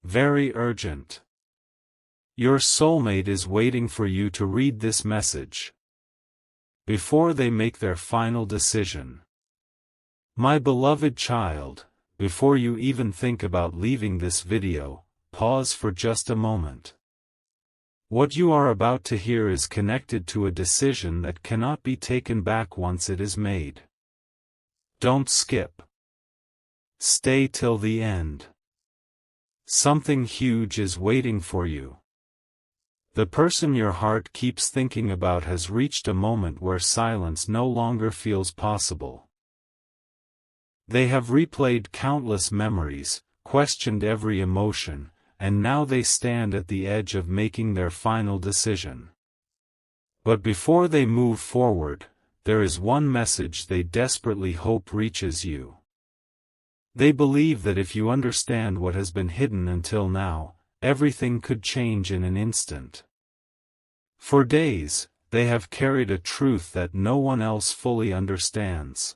very urgent. Your soulmate is waiting for you to read this message before they make their final decision. My beloved child, before you even think about leaving this video, pause for just a moment. What you are about to hear is connected to a decision that cannot be taken back once it is made. Don't skip. Stay till the end. Something huge is waiting for you. The person your heart keeps thinking about has reached a moment where silence no longer feels possible. They have replayed countless memories, questioned every emotion, and now they stand at the edge of making their final decision. But before they move forward, there is one message they desperately hope reaches you. They believe that if you understand what has been hidden until now, everything could change in an instant. For days, they have carried a truth that no one else fully understands.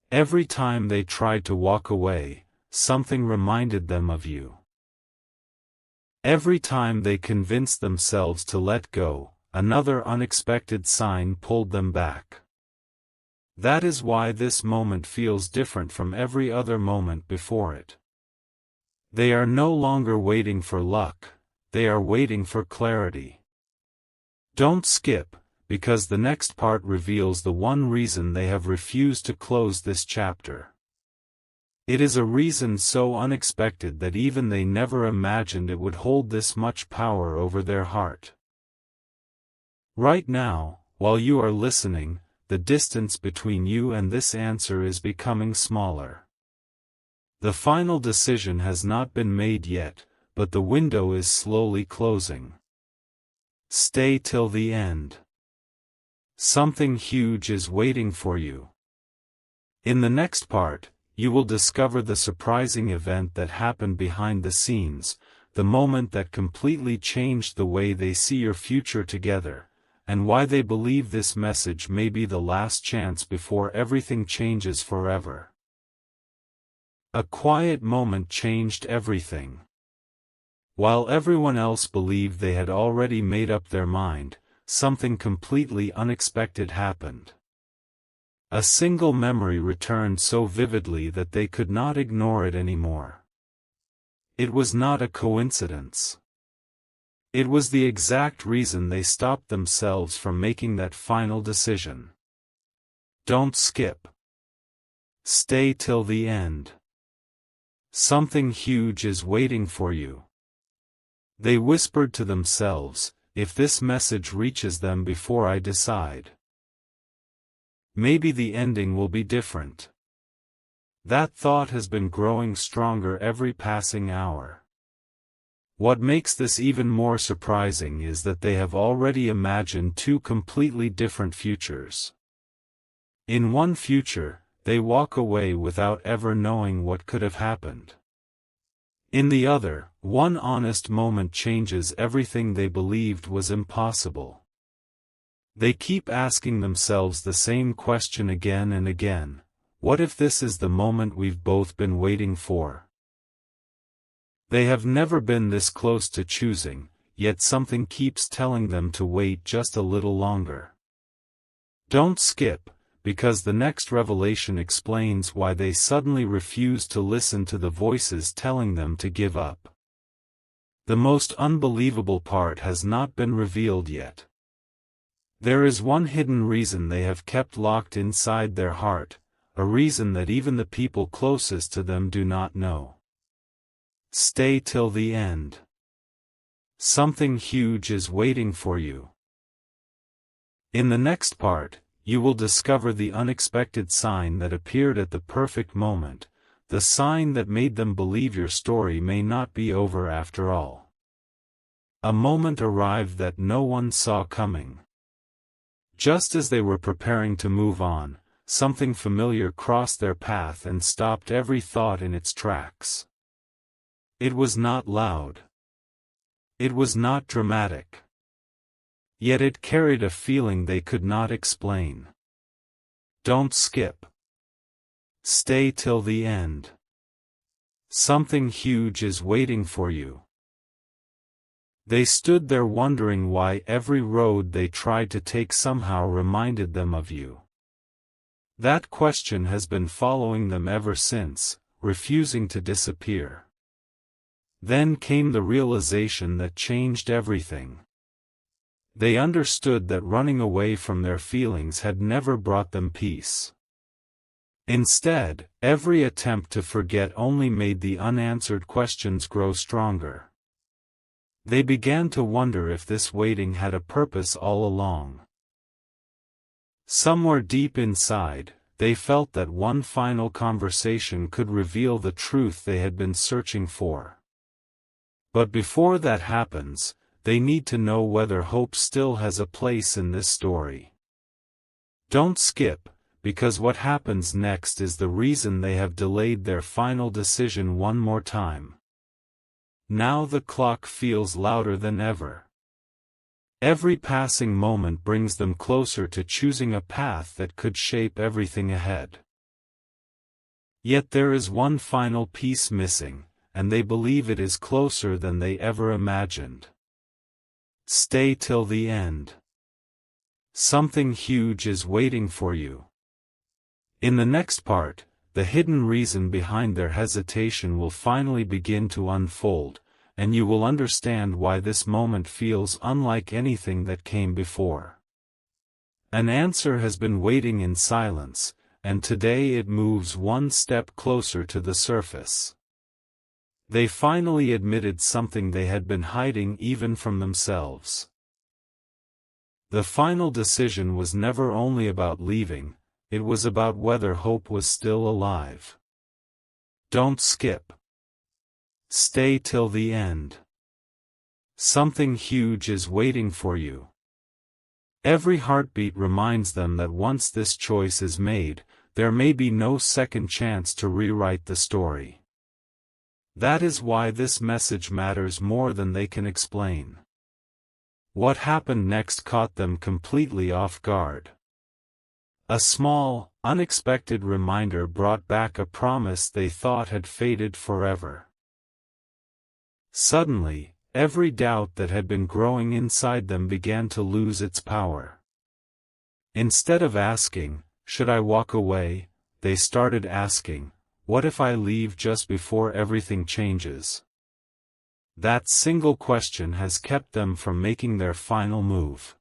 Every time they tried to walk away, something reminded them of you. Every time they convinced themselves to let go, another unexpected sign pulled them back. That is why this moment feels different from every other moment before it. They are no longer waiting for luck, they are waiting for clarity. Don't skip, because the next part reveals the one reason they have refused to close this chapter. It is a reason so unexpected that even they never imagined it would hold this much power over their heart. Right now, while you are listening, the distance between you and this answer is becoming smaller. The final decision has not been made yet, but the window is slowly closing. Stay till the end. Something huge is waiting for you. In the next part, you will discover the surprising event that happened behind the scenes, the moment that completely changed the way they see your future together, and why they believe this message may be the last chance before everything changes forever. A quiet moment changed everything. While everyone else believed they had already made up their mind, something completely unexpected happened. A single memory returned so vividly that they could not ignore it anymore. It was not a coincidence. It was the exact reason they stopped themselves from making that final decision. Don't skip. Stay till the end. Something huge is waiting for you. They whispered to themselves, if this message reaches them before I decide, maybe the ending will be different. That thought has been growing stronger every passing hour. What makes this even more surprising is that they have already imagined two completely different futures. In one future, they walk away without ever knowing what could have happened. In the other, one honest moment changes everything they believed was impossible. They keep asking themselves the same question again and again: what if this is the moment we've both been waiting for? They have never been this close to choosing, yet something keeps telling them to wait just a little longer. Don't skip, because the next revelation explains why they suddenly refuse to listen to the voices telling them to give up. The most unbelievable part has not been revealed yet. There is one hidden reason they have kept locked inside their heart, a reason that even the people closest to them do not know. Stay till the end. Something huge is waiting for you. In the next part, you will discover the unexpected sign that appeared at the perfect moment, the sign that made them believe your story may not be over after all. A moment arrived that no one saw coming. Just as they were preparing to move on, something familiar crossed their path and stopped every thought in its tracks. It was not loud. It was not dramatic. Yet it carried a feeling they could not explain. Don't skip. Stay till the end. Something huge is waiting for you. They stood there wondering why every road they tried to take somehow reminded them of you. That question has been following them ever since, refusing to disappear. Then came the realization that changed everything. They understood that running away from their feelings had never brought them peace. Instead, every attempt to forget only made the unanswered questions grow stronger. They began to wonder if this waiting had a purpose all along. Somewhere deep inside, they felt that one final conversation could reveal the truth they had been searching for. But before that happens, they need to know whether hope still has a place in this story. Don't skip, because what happens next is the reason they have delayed their final decision one more time. Now the clock feels louder than ever. Every passing moment brings them closer to choosing a path that could shape everything ahead. Yet there is one final piece missing, and they believe it is closer than they ever imagined. Stay till the end. Something huge is waiting for you. In the next part, the hidden reason behind their hesitation will finally begin to unfold, and you will understand why this moment feels unlike anything that came before. An answer has been waiting in silence, and today it moves one step closer to the surface. They finally admitted something they had been hiding even from themselves. The final decision was never only about leaving, it was about whether hope was still alive. Don't skip. Stay till the end. Something huge is waiting for you. Every heartbeat reminds them that once this choice is made, there may be no second chance to rewrite the story. That is why this message matters more than they can explain. What happened next caught them completely off guard. A small, unexpected reminder brought back a promise they thought had faded forever. Suddenly, every doubt that had been growing inside them began to lose its power. Instead of asking, "Should I walk away?" they started asking, "What if I leave just before everything changes?" That single question has kept them from making their final move.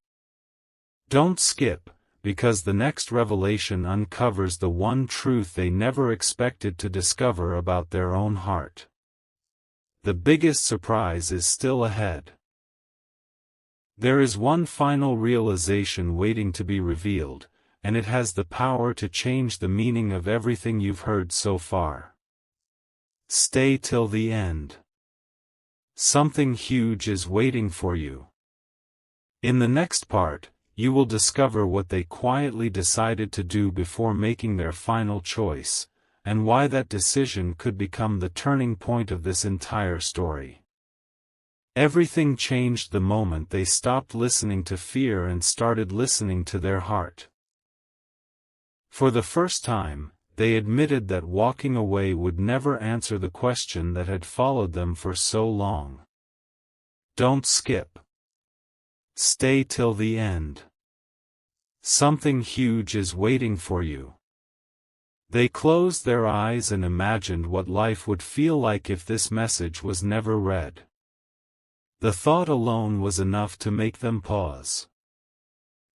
Don't skip, because the next revelation uncovers the one truth they never expected to discover about their own heart. The biggest surprise is still ahead. There is one final realization waiting to be revealed, and it has the power to change the meaning of everything you've heard so far. Stay till the end. Something huge is waiting for you. In the next part, you will discover what they quietly decided to do before making their final choice, and why that decision could become the turning point of this entire story. Everything changed the moment they stopped listening to fear and started listening to their heart. For the first time, they admitted that walking away would never answer the question that had followed them for so long. Don't skip. Stay till the end. Something huge is waiting for you. They closed their eyes and imagined what life would feel like if this message was never read. The thought alone was enough to make them pause.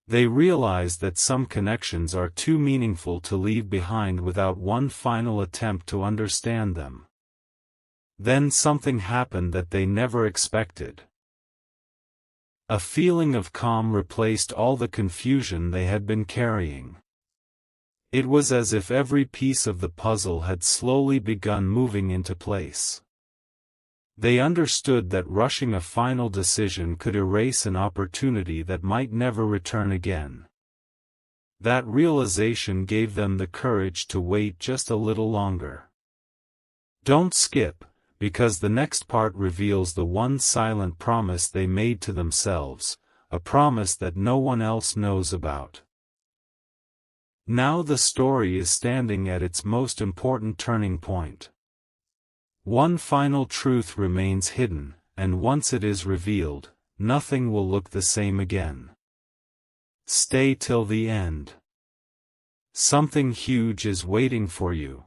They realized that some connections are too meaningful to leave behind without one final attempt to understand them. Then something happened that they never expected. A feeling of calm replaced all the confusion they had been carrying. It was as if every piece of the puzzle had slowly begun moving into place. They understood that rushing a final decision could erase an opportunity that might never return again. That realization gave them the courage to wait just a little longer. Don't skip, because the next part reveals the one silent promise they made to themselves, a promise that no one else knows about. Now the story is standing at its most important turning point. One final truth remains hidden, and once it is revealed, nothing will look the same again. Stay till the end. Something huge is waiting for you.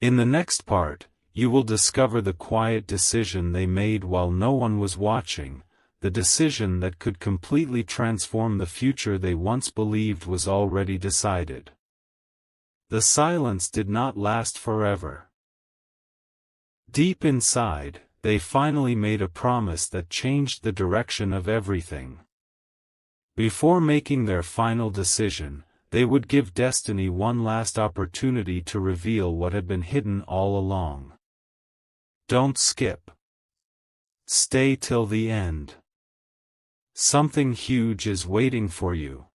In the next part, you will discover the quiet decision they made while no one was watching, the decision that could completely transform the future they once believed was already decided. The silence did not last forever. Deep inside, they finally made a promise that changed the direction of everything. Before making their final decision, they would give destiny one last opportunity to reveal what had been hidden all along. Don't skip. Stay till the end. Something huge is waiting for you.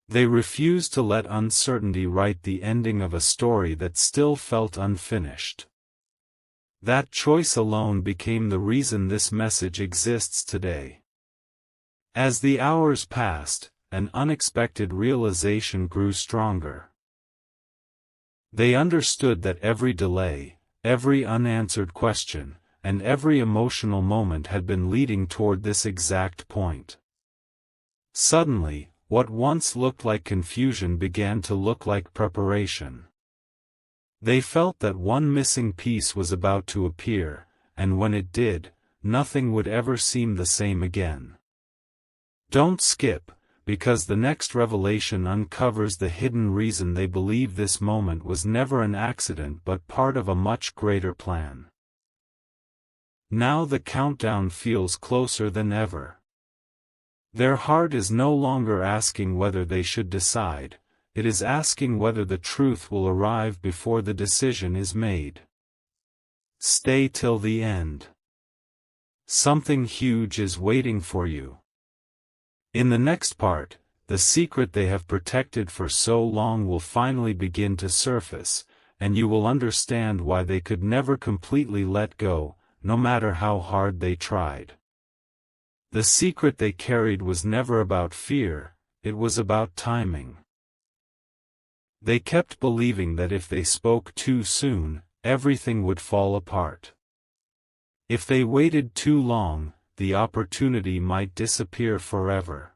They refused to let uncertainty write the ending of a story that still felt unfinished. That choice alone became the reason this message exists today. As the hours passed, an unexpected realization grew stronger. They understood that every delay, every unanswered question, and every emotional moment had been leading toward this exact point. Suddenly, what once looked like confusion began to look like preparation. They felt that one missing piece was about to appear, and when it did, nothing would ever seem the same again. Don't skip, because the next revelation uncovers the hidden reason they believe this moment was never an accident but part of a much greater plan. Now the countdown feels closer than ever. Their heart is no longer asking whether they should decide, it is asking whether the truth will arrive before the decision is made. Stay till the end. Something huge is waiting for you. In the next part, the secret they have protected for so long will finally begin to surface, and you will understand why they could never completely let go, no matter how hard they tried. The secret they carried was never about fear, it was about timing. They kept believing that if they spoke too soon, everything would fall apart. If they waited too long, the opportunity might disappear forever.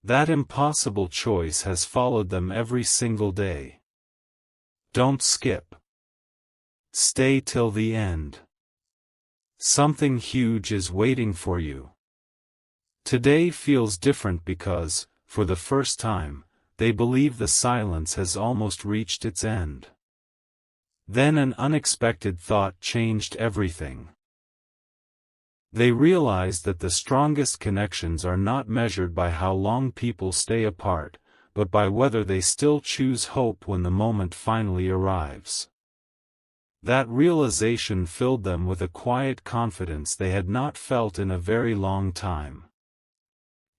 That impossible choice has followed them every single day. Don't skip. Stay till the end. Something huge is waiting for you. Today feels different because, for the first time, they believe the silence has almost reached its end. Then an unexpected thought changed everything. They realized that the strongest connections are not measured by how long people stay apart, but by whether they still choose hope when the moment finally arrives. That realization filled them with a quiet confidence they had not felt in a very long time.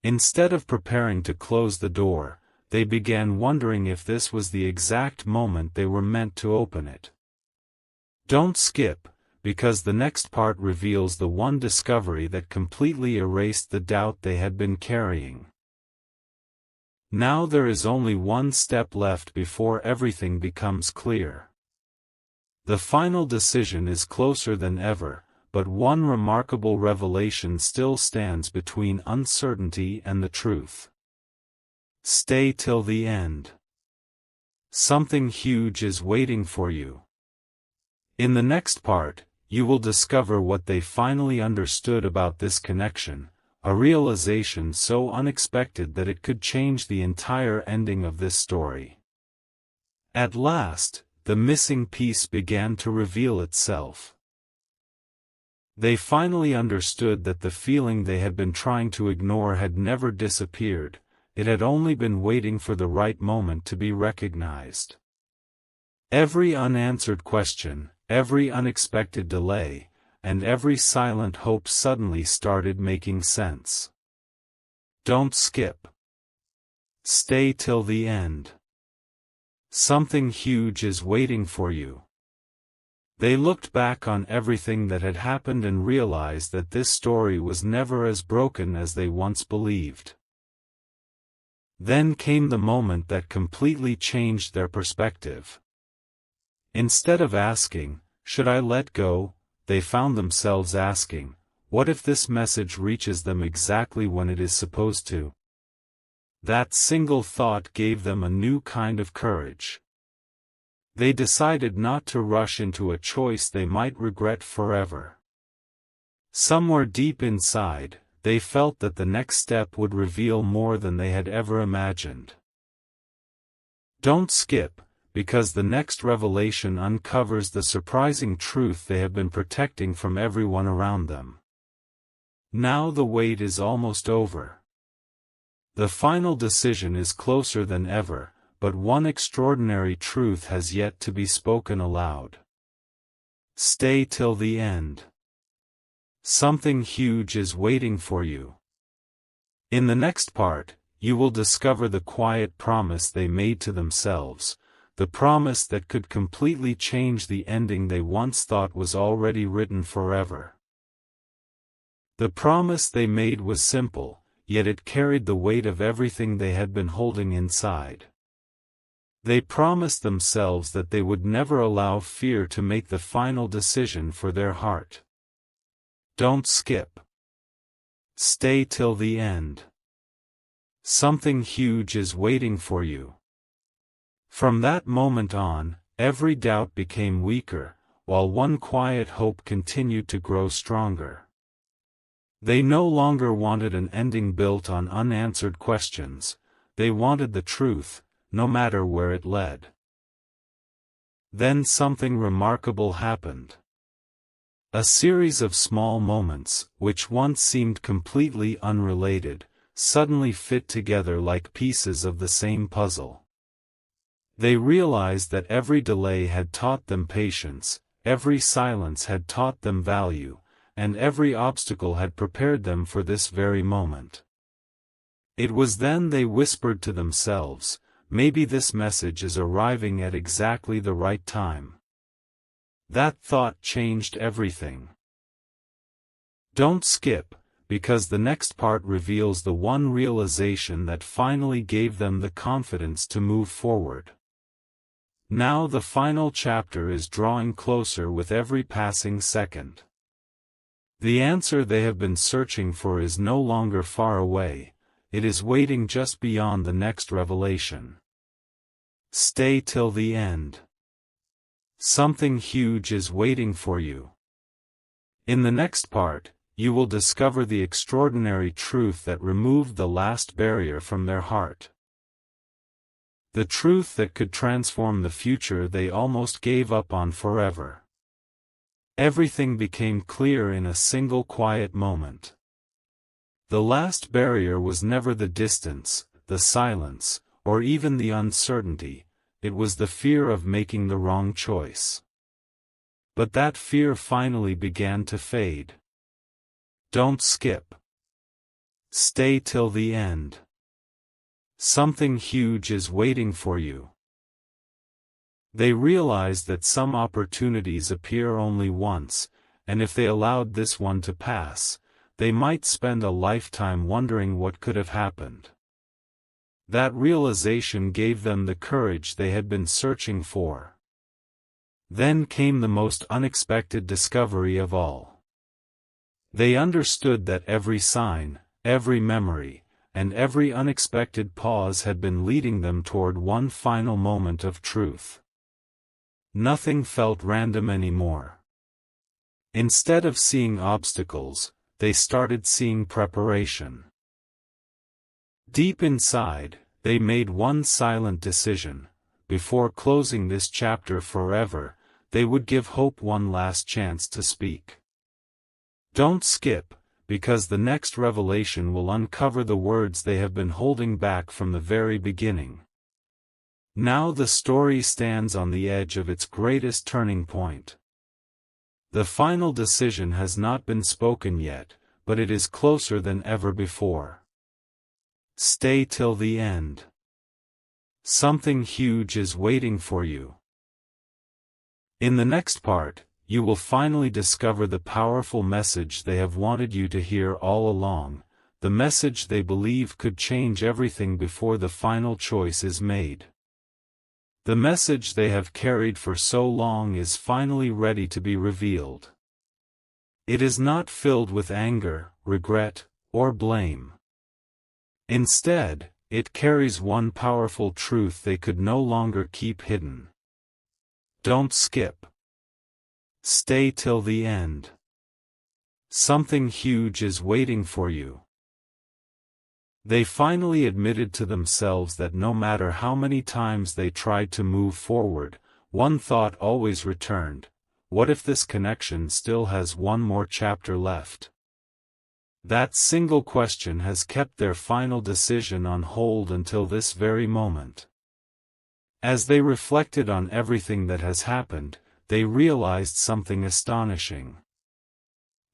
Instead of preparing to close the door, they began wondering if this was the exact moment they were meant to open it. Don't skip, because the next part reveals the one discovery that completely erased the doubt they had been carrying. Now there is only one step left before everything becomes clear. The final decision is closer than ever, but one remarkable revelation still stands between uncertainty and the truth. Stay till the end. Something huge is waiting for you. In the next part, you will discover what they finally understood about this connection, a realization so unexpected that it could change the entire ending of this story. At last, the missing piece began to reveal itself. They finally understood that the feeling they had been trying to ignore had never disappeared, it had only been waiting for the right moment to be recognized. Every unanswered question, every unexpected delay, and every silent hope suddenly started making sense. Don't skip. Stay till the end. Something huge is waiting for you. They looked back on everything that had happened and realized that this story was never as broken as they once believed. Then came the moment that completely changed their perspective. Instead of asking, Should I let go? They found themselves asking, what if this message reaches them exactly when it is supposed to? That single thought gave them a new kind of courage. They decided not to rush into a choice they might regret forever. Somewhere deep inside, they felt that the next step would reveal more than they had ever imagined. Don't skip, because the next revelation uncovers the surprising truth they have been protecting from everyone around them. Now the wait is almost over. The final decision is closer than ever, but one extraordinary truth has yet to be spoken aloud. Stay till the end. Something huge is waiting for you. In the next part, you will discover the quiet promise they made to themselves, the promise that could completely change the ending they once thought was already written forever. The promise they made was simple, yet it carried the weight of everything they had been holding inside. They promised themselves that they would never allow fear to make the final decision for their heart. Don't skip. Stay till the end. Something huge is waiting for you. From that moment on, every doubt became weaker, while one quiet hope continued to grow stronger. They no longer wanted an ending built on unanswered questions, they wanted the truth, no matter where it led. Then something remarkable happened. A series of small moments, which once seemed completely unrelated, suddenly fit together like pieces of the same puzzle. They realized that every delay had taught them patience, every silence had taught them value, and every obstacle had prepared them for this very moment. It was then they whispered to themselves, maybe this message is arriving at exactly the right time. That thought changed everything. Don't skip, because the next part reveals the one realization that finally gave them the confidence to move forward. Now the final chapter is drawing closer with every passing second. The answer they have been searching for is no longer far away, it is waiting just beyond the next revelation. Stay till the end. Something huge is waiting for you. In the next part, you will discover the extraordinary truth that removed the last barrier from their heart. The truth that could transform the future they almost gave up on forever. Everything became clear in a single quiet moment. The last barrier was never the distance, the silence, or even the uncertainty, it was the fear of making the wrong choice. But that fear finally began to fade. Don't skip. Stay till the end. Something huge is waiting for you. They realized that some opportunities appear only once, and if they allowed this one to pass, they might spend a lifetime wondering what could have happened. That realization gave them the courage they had been searching for. Then came the most unexpected discovery of all. They understood that every sign, every memory, and every unexpected pause had been leading them toward one final moment of truth. Nothing felt random anymore. Instead of seeing obstacles, they started seeing preparation. Deep inside, they made one silent decision: before closing this chapter forever, they would give hope one last chance to speak. Don't skip, because the next revelation will uncover the words they have been holding back from the very beginning. Now the story stands on the edge of its greatest turning point. The final decision has not been spoken yet, but it is closer than ever before. Stay till the end. Something huge is waiting for you. In the next part, you will finally discover the powerful message they have wanted you to hear all along, the message they believe could change everything before the final choice is made. The message they have carried for so long is finally ready to be revealed. It is not filled with anger, regret, or blame. Instead, it carries one powerful truth they could no longer keep hidden. Don't skip. Stay till the end. Something huge is waiting for you. They finally admitted to themselves that no matter how many times they tried to move forward, one thought always returned: what if this connection still has one more chapter left? That single question has kept their final decision on hold until this very moment. As they reflected on everything that has happened, they realized something astonishing.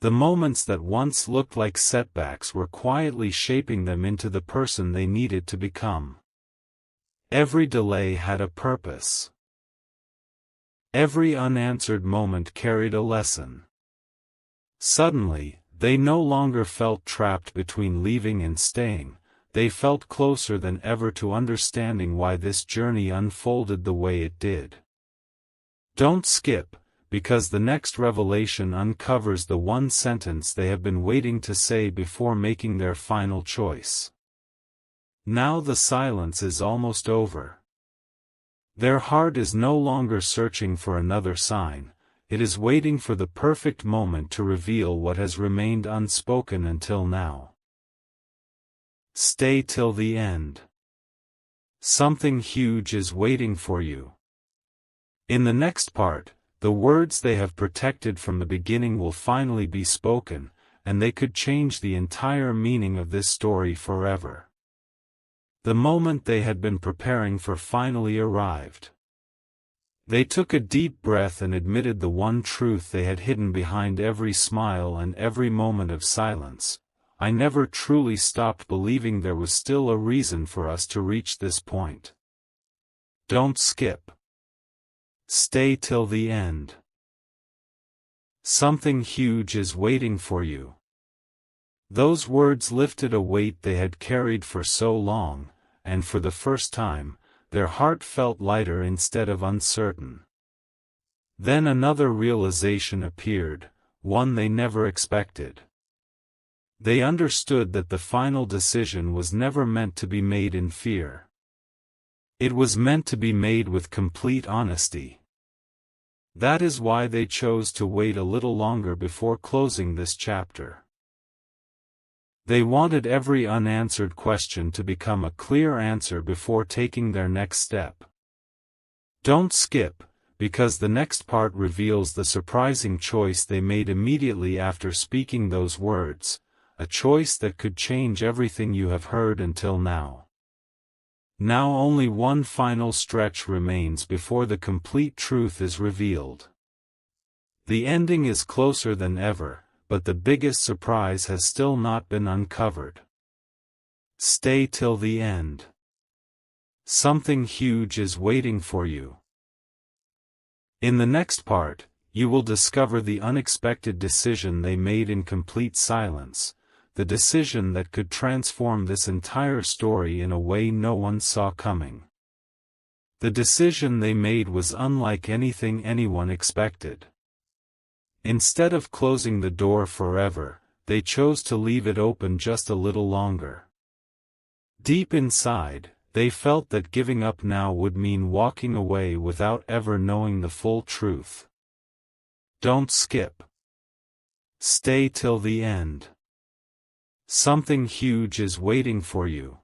The moments that once looked like setbacks were quietly shaping them into the person they needed to become. Every delay had a purpose. Every unanswered moment carried a lesson. Suddenly, they no longer felt trapped between leaving and staying. They felt closer than ever to understanding why this journey unfolded the way it did. Don't skip, because the next revelation uncovers the one sentence they have been waiting to say before making their final choice. Now the silence is almost over. Their heart is no longer searching for another sign, it is waiting for the perfect moment to reveal what has remained unspoken until now. Stay till the end. Something huge is waiting for you. In the next part, the words they have protected from the beginning will finally be spoken, and they could change the entire meaning of this story forever. The moment they had been preparing for finally arrived. They took a deep breath and admitted the one truth they had hidden behind every smile and every moment of silence: I never truly stopped believing there was still a reason for us to reach this point. Don't skip. Stay till the end. Something huge is waiting for you. Those words lifted a weight they had carried for so long, and for the first time, their heart felt lighter instead of uncertain. Then another realization appeared, one they never expected. They understood that the final decision was never meant to be made in fear. It was meant to be made with complete honesty. That is why they chose to wait a little longer before closing this chapter. They wanted every unanswered question to become a clear answer before taking their next step. Don't skip, because the next part reveals the surprising choice they made immediately after speaking those words, a choice that could change everything you have heard until now. Now only one final stretch remains before the complete truth is revealed. The ending is closer than ever, but the biggest surprise has still not been uncovered. Stay till the end. Something huge is waiting for you. In the next part, you will discover the unexpected decision they made in complete silence, the decision that could transform this entire story in a way no one saw coming. The decision they made was unlike anything anyone expected. Instead of closing the door forever, they chose to leave it open just a little longer. Deep inside, they felt that giving up now would mean walking away without ever knowing the full truth. Don't skip. Stay till the end. Something huge is waiting for you.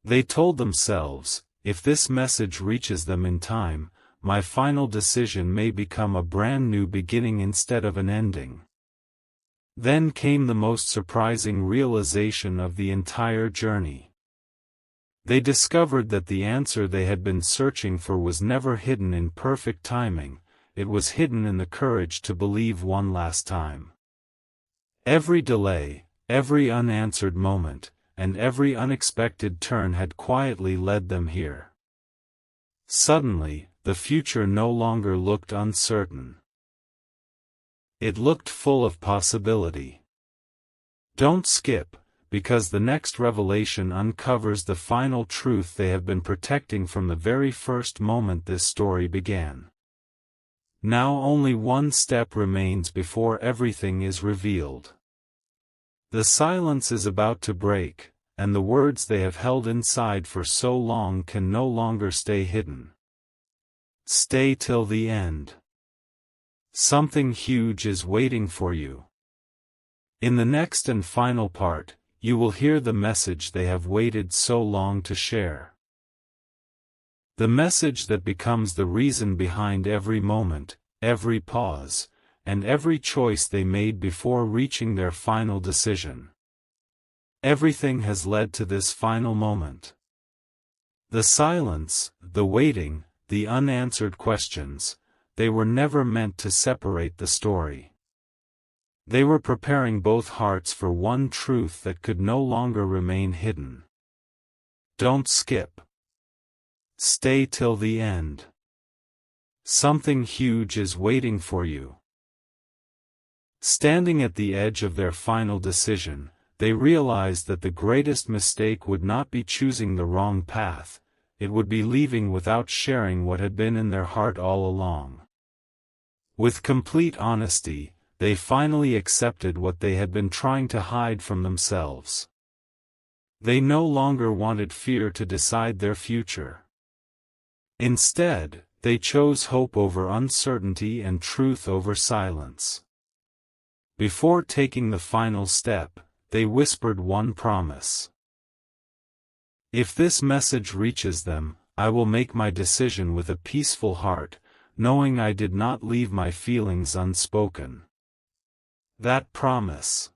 They told themselves, if this message reaches them in time, my final decision may become a brand new beginning instead of an ending. Then came the most surprising realization of the entire journey. They discovered that the answer they had been searching for was never hidden in perfect timing, it was hidden in the courage to believe one last time. Every delay, every unanswered moment, and every unexpected turn had quietly led them here. Suddenly, the future no longer looked uncertain. It looked full of possibility. Don't skip, because the next revelation uncovers the final truth they have been protecting from the very first moment this story began. Now only one step remains before everything is revealed. The silence is about to break, and the words they have held inside for so long can no longer stay hidden. Stay till the end. Something huge is waiting for you. In the next and final part, you will hear the message they have waited so long to share. The message that becomes the reason behind every moment, every pause, and every choice they made before reaching their final decision. Everything has led to this final moment. The silence, the waiting, the unanswered questions, they were never meant to separate the story. They were preparing both hearts for one truth that could no longer remain hidden. Don't skip. Stay till the end. Something huge is waiting for you. Standing at the edge of their final decision, they realized that the greatest mistake would not be choosing the wrong path, it would be leaving without sharing what had been in their heart all along. With complete honesty, they finally accepted what they had been trying to hide from themselves. They no longer wanted fear to decide their future. Instead, they chose hope over uncertainty and truth over silence. Before taking the final step, they whispered one promise. If this message reaches them, I will make my decision with a peaceful heart, knowing I did not leave my feelings unspoken. That promise.